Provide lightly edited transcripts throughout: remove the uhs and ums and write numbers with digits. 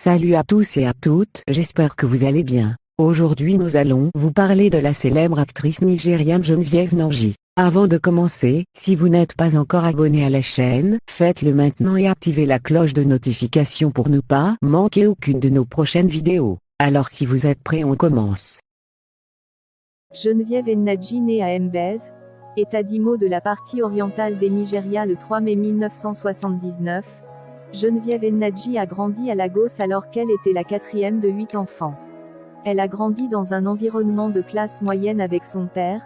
Salut à tous et à toutes, j'espère que vous allez bien. Aujourd'hui nous allons vous parler de la célèbre actrice nigériane Geneviève Nnaji. Avant de commencer, si vous n'êtes pas encore abonné à la chaîne, faites-le maintenant et activez la cloche de notification pour ne pas manquer aucune de nos prochaines vidéos. Alors si vous êtes prêts, on commence. Geneviève Nnaji née à Mbez, État d'Imo de la partie orientale des Nigeria le 3 mai 1979. Geneviève Nnaji a grandi à Lagos alors qu'elle était la quatrième de 8 enfants. Elle a grandi dans un environnement de classe moyenne avec son père,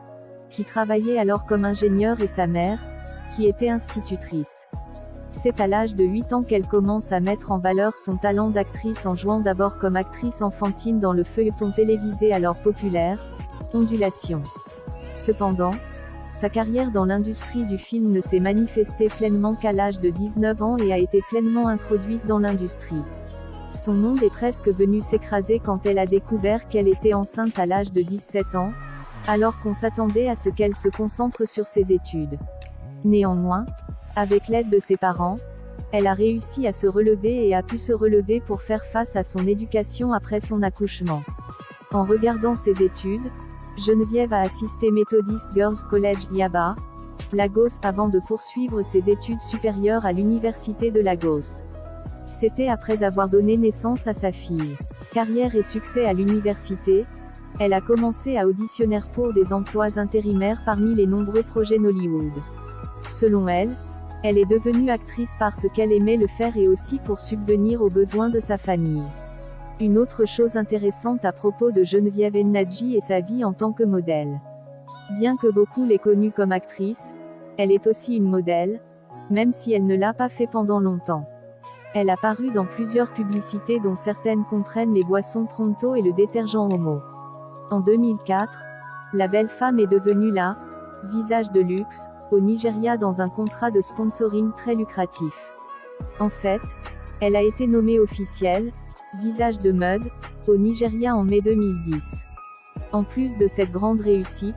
qui travaillait alors comme ingénieur, et sa mère, qui était institutrice. C'est à l'âge de 8 ans qu'elle commence à mettre en valeur son talent d'actrice en jouant d'abord comme actrice enfantine dans le feuilleton télévisé alors populaire, Ondulation. Cependant, sa carrière dans l'industrie du film ne s'est manifestée pleinement qu'à l'âge de 19 ans et a été pleinement introduite dans l'industrie. Son monde est presque venu s'écraser quand elle a découvert qu'elle était enceinte à l'âge de 17 ans, alors qu'on s'attendait à ce qu'elle se concentre sur ses études. Néanmoins, avec l'aide de ses parents, elle a réussi à se relever et a pu se relever pour faire face à son éducation après son accouchement. En regardant ses études, Geneviève a assisté Methodist Girls College Yaba, Lagos avant de poursuivre ses études supérieures à l'université de Lagos. C'était après avoir donné naissance à sa fille. Carrière et succès à l'université, elle a commencé à auditionner pour des emplois intérimaires parmi les nombreux projets Nollywood. Selon elle, elle est devenue actrice parce qu'elle aimait le faire et aussi pour subvenir aux besoins de sa famille. Une autre chose intéressante à propos de Geneviève Nnaji est sa vie en tant que modèle. Bien que beaucoup l'aient connue comme actrice, elle est aussi une modèle, même si elle ne l'a pas fait pendant longtemps. Elle a paru dans plusieurs publicités dont certaines comprennent les boissons Pronto et le détergent Omo. En 2004, la belle femme est devenue la visage de luxe au Nigeria dans un contrat de sponsoring très lucratif. En fait, elle a été nommée officielle visage de mode au Nigeria en mai 2010. En plus de cette grande réussite,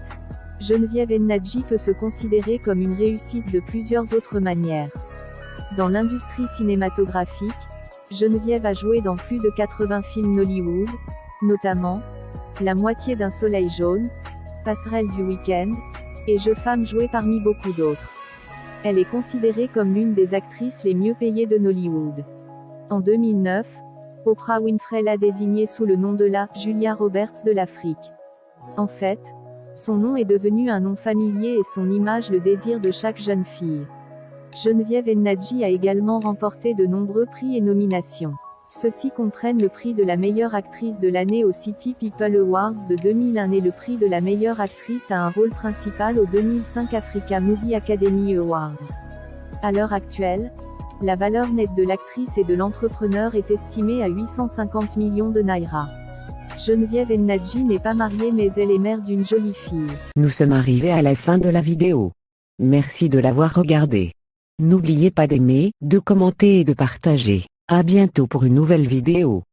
Geneviève Nnaji peut se considérer comme une réussite de plusieurs autres manières. Dans l'industrie cinématographique, Geneviève a joué dans plus de 80 films Nollywood, notamment La moitié d'un soleil jaune, Passerelle du week-end, et Je femme jouée parmi beaucoup d'autres. Elle est considérée comme l'une des actrices les mieux payées de Nollywood. En 2009, Oprah Winfrey l'a désignée sous le nom de la Julia Roberts de l'Afrique. En fait, son nom est devenu un nom familier et son image le désir de chaque jeune fille. Geneviève Nnaji a également remporté de nombreux prix et nominations. Ceux-ci comprennent le prix de la meilleure actrice de l'année au City People Awards de 2001 et le prix de la meilleure actrice à un rôle principal au 2005 Africa Movie Academy Awards. À l'heure actuelle, la valeur nette de l'actrice et de l'entrepreneur est estimée à 850 millions de naira. Geneviève Nnaji n'est pas mariée mais elle est mère d'une jolie fille. Nous sommes arrivés à la fin de la vidéo. Merci de l'avoir regardée. N'oubliez pas d'aimer, de commenter et de partager. À bientôt pour une nouvelle vidéo.